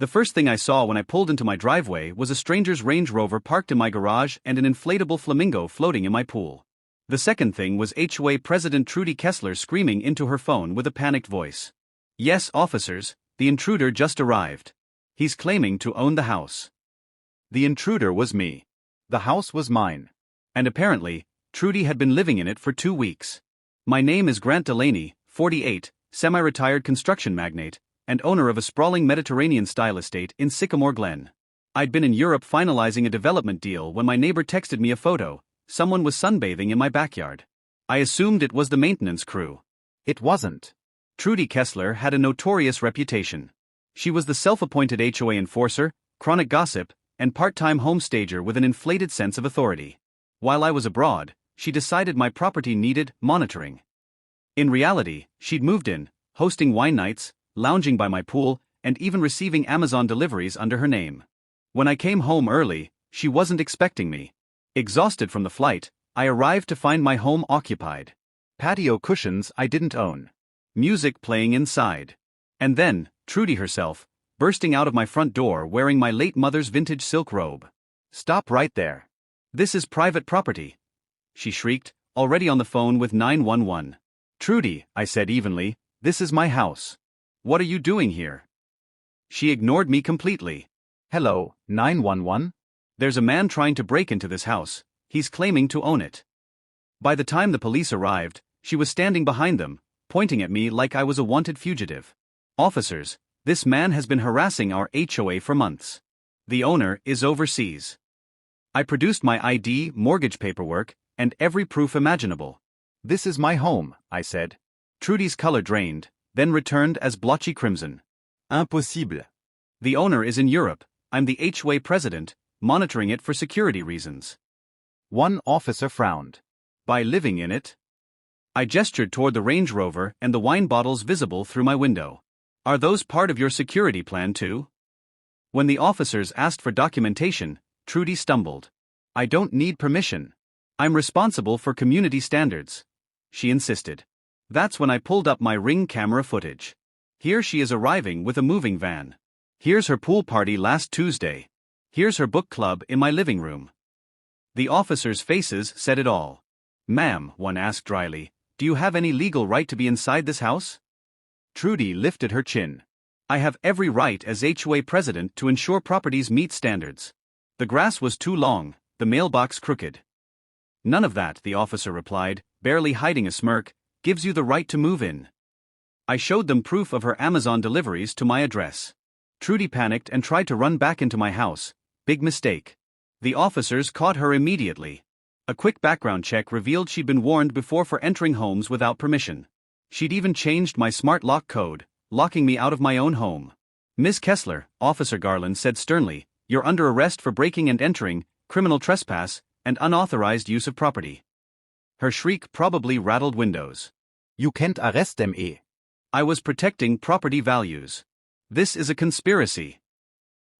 The first thing I saw when I pulled into my driveway was a stranger's Range Rover parked in my garage and an inflatable flamingo floating in my pool. The second thing was HOA President Trudy Kessler screaming into her phone with a panicked voice. "Yes, officers, the intruder just arrived. He's claiming to own the house." The intruder was me. The house was mine. And apparently, Trudy had been living in it for 2 weeks. My name is Grant Delaney, 48, semi-retired construction magnate, and owner of a sprawling Mediterranean-style estate in Sycamore Glen. I'd been in Europe finalizing a development deal when my neighbor texted me a photo. Someone was sunbathing in my backyard. I assumed it was the maintenance crew. It wasn't. Trudy Kessler had a notorious reputation. She was the self-appointed HOA enforcer, chronic gossip, and part-time homestager with an inflated sense of authority. While I was abroad, she decided my property needed monitoring. In reality, she'd moved in, hosting wine nights, lounging by my pool, and even receiving Amazon deliveries under her name. When I came home early, she wasn't expecting me. Exhausted from the flight, I arrived to find my home occupied. Patio cushions I didn't own. Music playing inside. And then, Trudy herself, bursting out of my front door wearing my late mother's vintage silk robe. "Stop right there. This is private property," she shrieked, already on the phone with 911. "Trudy," I said evenly, "this is my house. What are you doing here?" She ignored me completely. "Hello, 911? There's a man trying to break into this house. He's claiming to own it." By the time the police arrived, she was standing behind them, pointing at me like I was a wanted fugitive. "Officers, this man has been harassing our HOA for months. The owner is overseas." I produced my ID, mortgage paperwork, and every proof imaginable. "This is my home," I said. Trudy's color drained, then returned as blotchy crimson. "Impossible. The owner is in Europe. I'm the HOA president, monitoring it for security reasons." One officer frowned. "By living in it?" I gestured toward the Range Rover and the wine bottles visible through my window. "Are those part of your security plan too?" When the officers asked for documentation, Trudy stumbled. "I don't need permission. I'm responsible for community standards," she insisted. That's when I pulled up my Ring camera footage. Here she is arriving with a moving van. Here's her pool party last Tuesday. Here's her book club in my living room. The officers' faces said it all. "Ma'am," one asked dryly, "do you have any legal right to be inside this house?" Trudy lifted her chin. "I have every right as HOA president to ensure properties meet standards. The grass was too long, the mailbox crooked." "None of that," the officer replied, barely hiding a smirk, "gives you the right to move in." I showed them proof of her Amazon deliveries to my address. Trudy panicked and tried to run back into my house. Big mistake. The officers caught her immediately. A quick background check revealed she'd been warned before for entering homes without permission. She'd even changed my smart lock code, locking me out of my own home. "Ms. Kessler," Officer Garland said sternly, "you're under arrest for breaking and entering, criminal trespass, and unauthorized use of property." Her shriek probably rattled windows. "You can't arrest them, eh?" I was protecting property values. This is a conspiracy.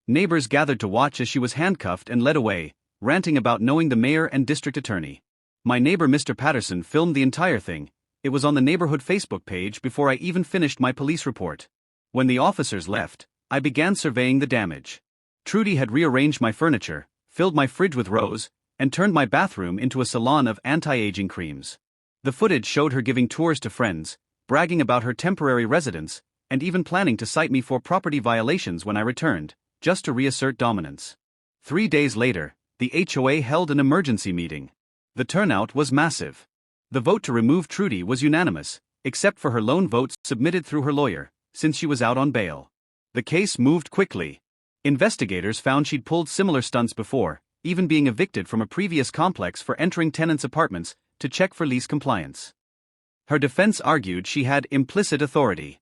Neighbors gathered to watch as she was handcuffed and led away, ranting about knowing the mayor and district attorney. My neighbor Mr. Patterson filmed the entire thing. It was on the neighborhood Facebook page before I even finished my police report. When the officers left, I began surveying the damage. Trudy had rearranged my furniture, filled my fridge with rose, and turned my bathroom into a salon of anti-aging creams. The footage showed her giving tours to friends, bragging about her temporary residence, and even planning to cite me for property violations when I returned, just to reassert dominance. 3 days later, the HOA held an emergency meeting. The turnout was massive. The vote to remove Trudy was unanimous, except for her lone vote submitted through her lawyer, since she was out on bail. The case moved quickly. Investigators found she'd pulled similar stunts before, even being evicted from a previous complex for entering tenants' apartments to check for lease compliance. Her defense argued she had implicit authority.